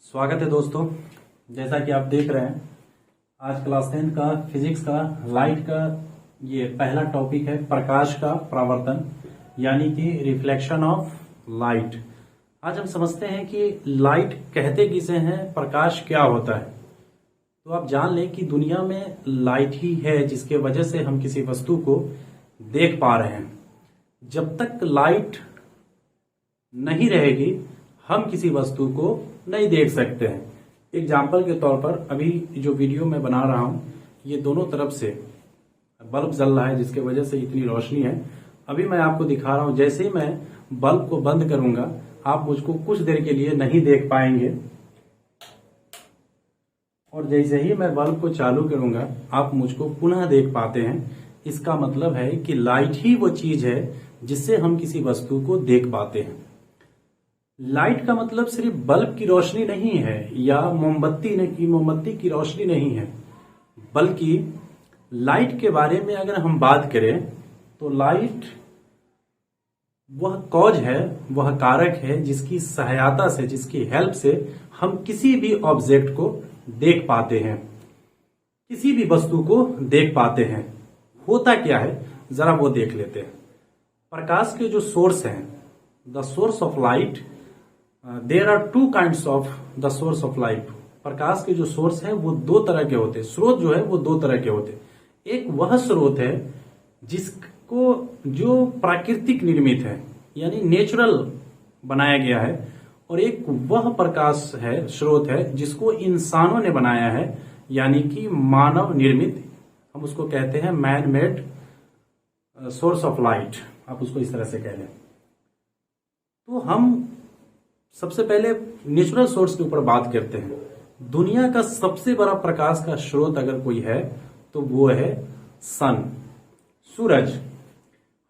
स्वागत है दोस्तों। जैसा कि आप देख रहे हैं, आज क्लास 10 का फिजिक्स का लाइट का ये पहला टॉपिक है, प्रकाश का परावर्तन यानी कि रिफ्लेक्शन ऑफ लाइट। आज हम समझते हैं कि लाइट कहते किसे हैं, प्रकाश क्या होता है। तो आप जान लें कि दुनिया में लाइट ही है जिसके वजह से हम किसी वस्तु को देख पा रहे हैं। जब तक लाइट नहीं रहेगी हम किसी वस्तु को नहीं देख सकते हैं। एग्जाम्पल के तौर पर अभी जो वीडियो मैं बना रहा हूं, ये दोनों तरफ से बल्ब जल रहा है जिसके वजह से इतनी रोशनी है। अभी मैं आपको दिखा रहा हूं, जैसे ही मैं बल्ब को बंद करूंगा आप मुझको कुछ देर के लिए नहीं देख पाएंगे, और जैसे ही मैं बल्ब को चालू करूंगा आप मुझको पुनः देख पाते हैं। इसका मतलब है कि लाइट ही वो चीज है जिससे हम किसी वस्तु को देख पाते हैं। लाइट का मतलब सिर्फ बल्ब की रोशनी नहीं है या मोमबत्ती की रोशनी नहीं है, बल्कि लाइट के बारे में अगर हम बात करें तो लाइट वह कॉज है, वह कारक है जिसकी सहायता से, जिसकी हेल्प से हम किसी भी ऑब्जेक्ट को देख पाते हैं, किसी भी वस्तु को देख पाते हैं। होता क्या है जरा वो देख लेते हैं। प्रकाश के जो सोर्स हैं, the source of light, there are two kinds of the source of light. प्रकाश के जो सोर्स है वो दो तरह के होते हैं, स्रोत जो है वो दो तरह के होते हैं। एक वह स्रोत है जिसको जो प्राकृतिक निर्मित है यानी नेचुरल बनाया गया है, और एक वह प्रकाश है, स्रोत है जिसको इंसानों ने बनाया है यानी कि मानव निर्मित। हम उसको कहते हैं man made source of light, आप उसको इस तरह से कह लें। तो हम सबसे पहले नेचुरल सोर्स के ऊपर बात करते हैं। दुनिया का सबसे बड़ा प्रकाश का स्रोत अगर कोई है तो वो है सन, सूरज।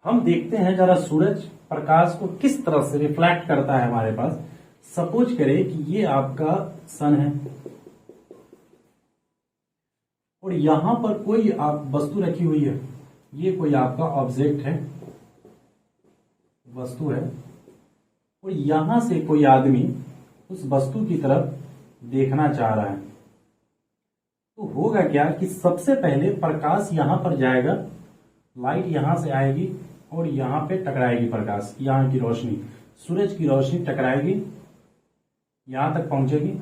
हम देखते हैं जरा सूरज प्रकाश को किस तरह से रिफ्लेक्ट करता है हमारे पास। सपोज करें कि ये आपका सन है और यहां पर कोई आप वस्तु रखी हुई है, ये कोई आपका ऑब्जेक्ट है, वस्तु है, और यहां से कोई आदमी उस वस्तु की तरफ देखना चाह रहा है। तो होगा क्या कि सबसे पहले प्रकाश यहां पर जाएगा, लाइट यहां से आएगी और यहां पे टकराएगी प्रकाश, यहां की रोशनी, सूरज की रोशनी टकराएगी, यहां तक पहुंचेगी,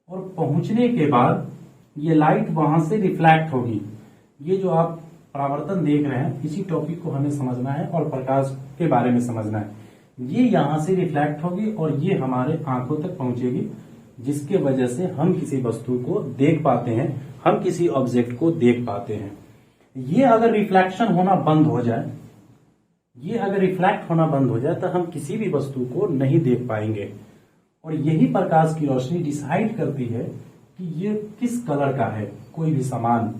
और पहुंचने के बाद ये लाइट वहां से रिफ्लेक्ट होगी। ये जो आप परावर्तन देख रहे हैं, इसी टॉपिक को हमें समझना है और प्रकाश के बारे में समझना है। ये यहां से रिफ्लेक्ट होगी और ये हमारे आंखों तक पहुंचेगी, जिसके वजह से हम किसी वस्तु को देख पाते हैं, हम किसी ऑब्जेक्ट को देख पाते हैं। ये अगर रिफ्लेक्शन होना बंद हो जाए, ये अगर रिफ्लेक्ट होना बंद हो जाए तो हम किसी भी वस्तु को नहीं देख पाएंगे। और यही प्रकाश की रोशनी डिसाइड करती है कि ये किस कलर का है। कोई भी सामान,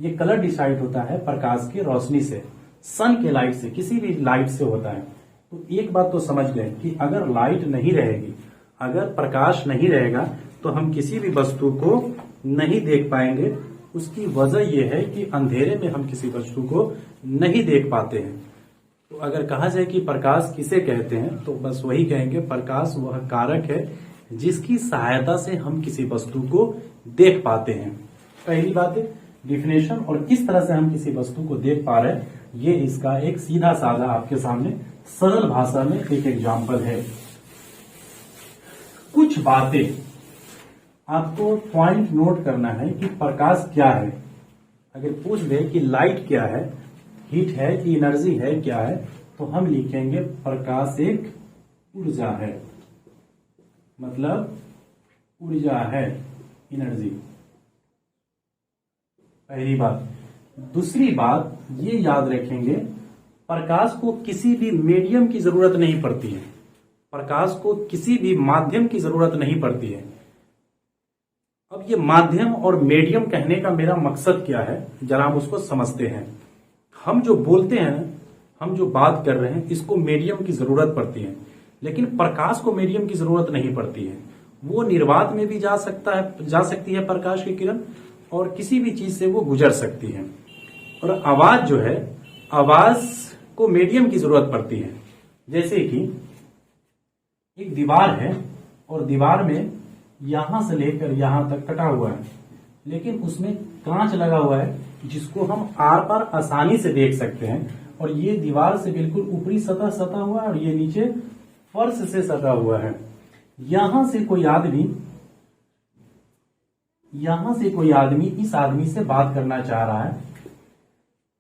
ये कलर डिसाइड होता है प्रकाश की रोशनी से, सन के लाइट से, किसी भी लाइट से होता है। तो एक बात तो समझ गए कि अगर लाइट नहीं रहेगी, अगर प्रकाश नहीं रहेगा तो हम किसी भी वस्तु को नहीं देख पाएंगे। उसकी वजह यह है कि अंधेरे में हम किसी वस्तु को नहीं देख पाते हैं। तो अगर कहा जाए कि प्रकाश किसे कहते हैं तो बस वही कहेंगे, प्रकाश वह कारक है जिसकी सहायता से हम किसी वस्तु को देख पाते हैं। पहली बात है डिफिनेशन, और किस तरह से हम किसी वस्तु को देख पा रहे हैं, ये इसका एक सीधा साधा आपके सामने सरल भाषा में एक एग्जाम्पल है। कुछ बातें आपको पॉइंट नोट करना है कि प्रकाश क्या है। अगर पूछ दे कि लाइट क्या है, हीट है कि एनर्जी है, क्या है, तो हम लिखेंगे प्रकाश एक ऊर्जा है, मतलब ऊर्जा है, एनर्जी। पहली बात। दूसरी बात ये याद रखेंगे, प्रकाश को किसी भी मीडियम की जरूरत नहीं पड़ती है, प्रकाश को किसी भी माध्यम की जरूरत नहीं पड़ती है। अब ये माध्यम और मीडियम कहने का मेरा मकसद क्या है, जरा हम उसको समझते हैं। हम जो बोलते हैं, हम जो बात कर रहे हैं, इसको मीडियम की जरूरत पड़ती है, लेकिन प्रकाश को मीडियम की जरूरत नहीं पड़ती है। वो निर्वात में भी जा सकती है प्रकाश की किरण, और किसी भी चीज से वो गुजर सकती है। और आवाज जो है, आवाज को मीडियम की जरूरत पड़ती है। जैसे कि एक दीवार है और दीवार में यहां से लेकर यहां तक कटा हुआ है, लेकिन उसमें कांच लगा हुआ है जिसको हम आर पार आसानी से देख सकते हैं। और ये दीवार से बिल्कुल ऊपरी सतह सटा हुआ है और ये नीचे फर्श से सटा हुआ है। यहां से कोई आदमी इस आदमी से बात करना चाह रहा है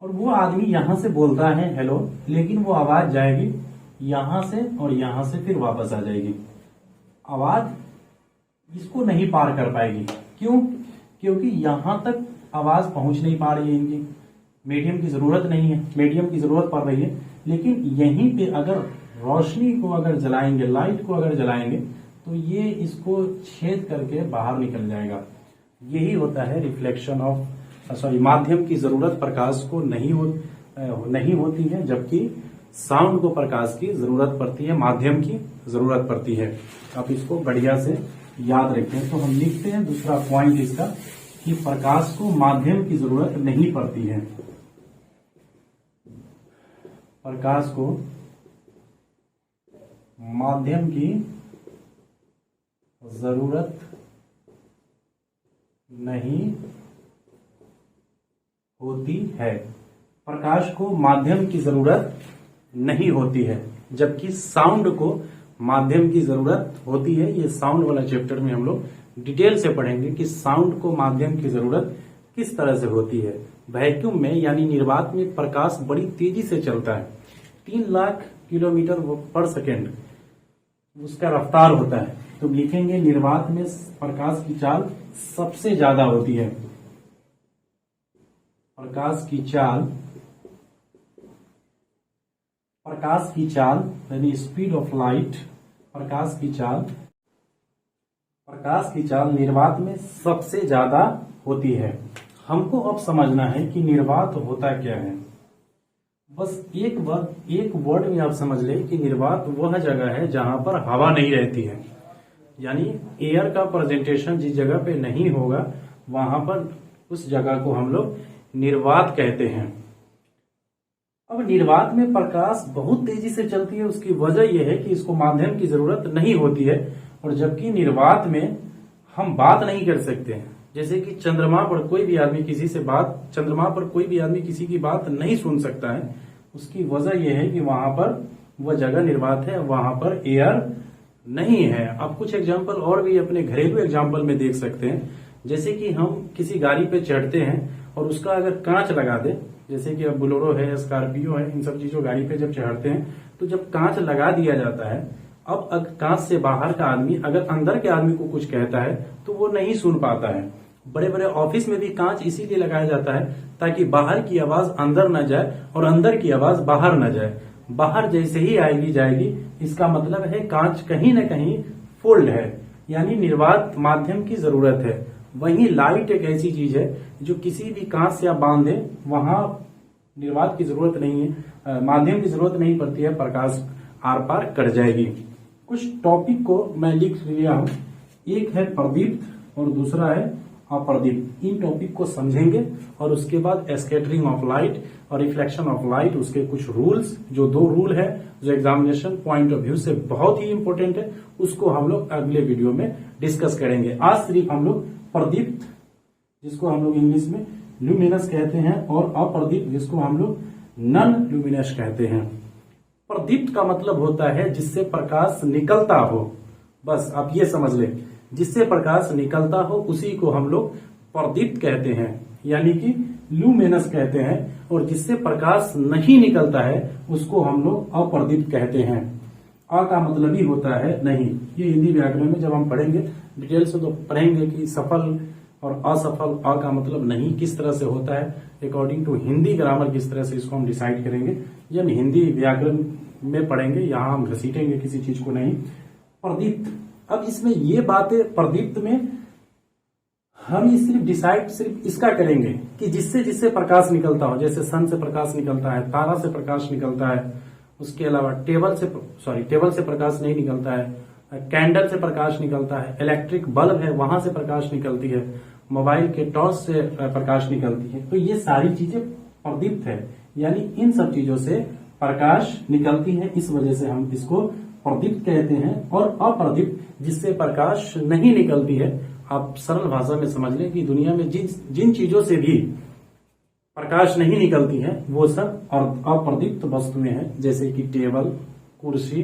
और वो आदमी यहां से बोलता है हेलो, लेकिन वो आवाज जाएगी यहां से और यहां से फिर वापस आ जाएगी। आवाज इसको नहीं पार कर पाएगी। क्यों? क्योंकि यहां तक आवाज पहुंच नहीं पा रही है। इनकी मीडियम की जरूरत नहीं है, मीडियम की जरूरत पड़ रही है, लेकिन यहीं पे अगर रोशनी को अगर जलाएंगे, लाइट को अगर जलाएंगे, तो ये इसको छेद करके बाहर निकल जाएगा। यही होता है रिफ्लेक्शन ऑफ माध्यम की जरूरत प्रकाश को नहीं होती है, जबकि साउंड को प्रकाश की जरूरत पड़ती है, माध्यम की जरूरत पड़ती है। आप इसको बढ़िया से याद रखें। तो हम लिखते हैं दूसरा पॉइंट इसका कि प्रकाश को माध्यम की जरूरत नहीं पड़ती है। प्रकाश को माध्यम की जरूरत नहीं होती है। प्रकाश को माध्यम की जरूरत नहीं होती है, जबकि साउंड को माध्यम की जरूरत होती है। ये साउंड वाला चैप्टर में हम लोग डिटेल से पढ़ेंगे कि साउंड को माध्यम की जरूरत किस तरह से होती है। वैक्यूम में यानी निर्वात में प्रकाश बड़ी तेजी से चलता है, 3 लाख किलोमीटर पर सेकेंड उसका रफ्तार होता है। तो लिखेंगे निर्वात में प्रकाश की चाल सबसे ज्यादा होती है। प्रकाश की चाल यानी स्पीड ऑफ लाइट, प्रकाश की चाल निर्वात में सबसे ज्यादा होती है। हमको अब समझना है कि निर्वात होता क्या है। बस एक वर्ड में आप समझ लें कि निर्वात वह जगह है जहां पर हवा नहीं रहती है, यानी एयर का प्रेजेंटेशन जिस जगह पे नहीं होगा वहां पर उस जगह को हम लोग निर्वात कहते हैं। अब निर्वात में प्रकाश बहुत तेजी से चलती है, उसकी वजह यह है कि इसको माध्यम की जरूरत नहीं होती है। और जबकि निर्वात में हम बात नहीं कर सकते हैं, जैसे कि चंद्रमा पर कोई भी आदमी किसी की बात नहीं सुन सकता है। उसकी वजह यह है कि वहां पर वह जगह निर्वात है, वहां पर एयर नहीं है। अब कुछ एग्जाम्पल और भी अपने घरेलू एग्जाम्पल में देख सकते हैं, जैसे कि हम किसी गाड़ी पे चढ़ते हैं और उसका अगर कांच लगा दे, जैसे कि अब बोलेरो है, स्कॉर्पियो है, इन सब चीजों गाड़ी पे जब चढ़ते हैं तो जब कांच लगा दिया जाता है, अब अगर कांच से बाहर का आदमी अगर अंदर के आदमी को कुछ कहता है तो वो नहीं सुन पाता है। बड़े बड़े ऑफिस में भी कांच इसीलिए लगाया जाता है ताकि बाहर की आवाज अंदर न जाए और अंदर की आवाज बाहर न जाए। बाहर जैसे ही आएगी जाएगी, इसका मतलब है कांच कहीं न कहीं फोल्ड है, यानी निर्वात माध्यम की जरूरत है। वहीं लाइट एक ऐसी चीज है जो किसी भी कांच से आप बांधे वहां निर्वात की जरूरत नहीं है, माध्यम की जरूरत नहीं पड़ती है, प्रकाश आर पार कर जाएगी। कुछ टॉपिक को मैं लिख लिया हूं, एक है प्रदीप्त और दूसरा है अप्रदीप्त। इन टॉपिक को समझेंगे और उसके बाद स्कैटरिंग ऑफ लाइट और रिफ्लेक्शन ऑफ लाइट, उसके कुछ रूल्स, जो 2 रूल है जो एग्जामिनेशन पॉइंट ऑफ व्यू से बहुत ही इंपॉर्टेंट है, उसको हम लोग अगले वीडियो में डिस्कस करेंगे। आज सिर्फ हम लोग प्रदीप्त, जिसको हम लोग इंग्लिश में ल्यूमिनस कहते हैं, और अप्रदीप्त जिसको हम लोग नॉन ल्यूमिनस कहते हैं। प्रदीप्त का मतलब होता है जिससे प्रकाश निकलता हो, बस आप ये समझ लें, जिससे प्रकाश निकलता हो उसी को हम लोग प्रदीप्त कहते हैं, यानी कि ल्यूमिनस कहते हैं। और जिससे प्रकाश नहीं निकलता है उसको हम लोग अप्रदीप्त कहते हैं। अ का मतलब ही होता है नहीं। ये हिंदी व्याकरण में जब हम पढ़ेंगे डिटेल से तो पढ़ेंगे कि सफल और असफल, अ का मतलब नहीं किस तरह से होता है, अकॉर्डिंग टू हिंदी ग्रामर किस तरह से इसको हम डिसाइड करेंगे, जब हिंदी व्याकरण में पढ़ेंगे। यहां हम घसीटेंगे किसी चीज को नहीं। प्रदीप्त, अब इसमें ये बातें प्रदीप्त में हम सिर्फ डिसाइड सिर्फ इसका करेंगे कि जिससे प्रकाश निकलता हो, जैसे सन से प्रकाश निकलता है, तारा से प्रकाश निकलता है, उसके अलावा टेबल से प्रकाश नहीं निकलता है, कैंडल से प्रकाश निकलता है, इलेक्ट्रिक बल्ब है वहां से प्रकाश निकलती है, मोबाइल के टॉर्च से प्रकाश निकलती है। तो ये सारी चीजें प्रदीप्त है, यानी इन सब चीजों से प्रकाश निकलती है, इस वजह से हम इसको प्रदीप्त कहते हैं, और अप्रदीप्त जिससे प्रकाश नहीं निकलती है। आप सरल भाषा में समझ लें कि दुनिया में जिन चीजों से भी प्रकाश नहीं निकलती है वो सब अप्रदीप्त वस्तुएं हैं, जैसे कि टेबल, कुर्सी,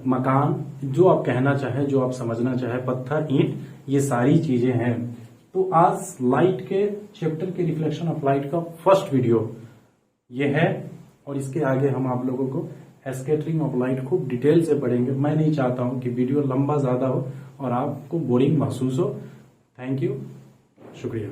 मकान, जो आप कहना चाहे, जो आप समझना चाहे, पत्थर, ईंट, ये सारी चीजें हैं। तो आज लाइट के चैप्टर के रिफ्लेक्शन ऑफ लाइट का फर्स्ट वीडियो ये है, और इसके आगे हम आप लोगों को स्कैटरिंग ऑफ लाइट खूब डिटेल से पढ़ेंगे। मैं नहीं चाहता हूं कि वीडियो लंबा ज्यादा हो और आपको बोरिंग महसूस हो। थैंक यू, शुक्रिया।